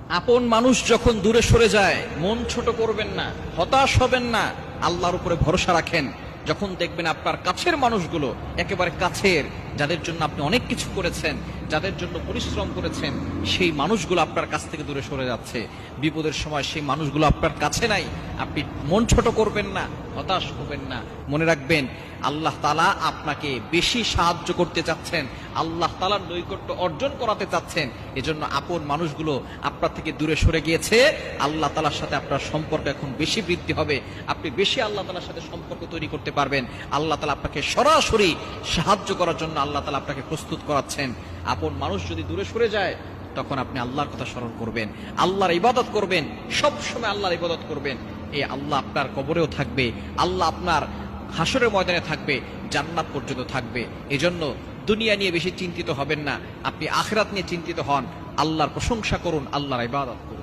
আপন মানুষ যখন দূরে সরে যায় মন ছোট করবেন না, হতাশ হবেন না, আল্লাহর উপরে ভরসা রাখেন। যখন দেখবেন আপনার কাছের মানুষগুলো, একেবারে কাছের, যাদের জন্য আপনি অনেক কিছু করেছেন, যাদের জন্য পরিশ্রম করেছেন, সেই মানুষগুলো আপনার কাছ থেকে দূরে সরে যাচ্ছে, বিপদের সময় সেই মানুষগুলো আপনার কাছে নাই, আপনি মন ছোট করবেন না, হতাশ হবেন না। মনে রাখবেন আল্লাহ তাআলা আপনাকে বেশি সাহায্য করতে চাচ্ছেন, আল্লাহ তাআলার নৈকট্য অর্জন করাতে চাচ্ছেন। এজন্য আপন মানুষগুলো আপনার থেকে দূরে সরে গিয়েছে, আল্লাহ তাআলার সাথে আপনার সম্পর্ক এখন বেশি বৃদ্ধি হবে, আপনি বেশি আল্লাহ তাআলার সাথে সম্পর্ক তৈরি করতে পারবেন। আল্লাহ তাআলা আপনাকে সরাসরি সাহায্য করার জন্য আল্লাহ তাআলা আপনাকে প্রস্তুত করাচ্ছেন। আপন মানুষ যদি দূরে সরে যায় তখন আপনি আল্লাহর কথা স্মরণ করবেন, আল্লাহর ইবাদত করবেন, সব সময় আল্লাহর ইবাদত করবেন। এই আল্লাহ আপনার কবরেও থাকবে, আল্লাহ আপনার হাসরের ময়দানে থাকবে, জান্নাত পর্যন্ত থাকবে। এজন্য দুনিয়া নিয়ে বেশি চিন্তিত হবেন না, আপনি আখিরাত নিয়ে চিন্তিত হন, আল্লাহর প্রশংসা করুন, আল্লাহর ইবাদত করুন।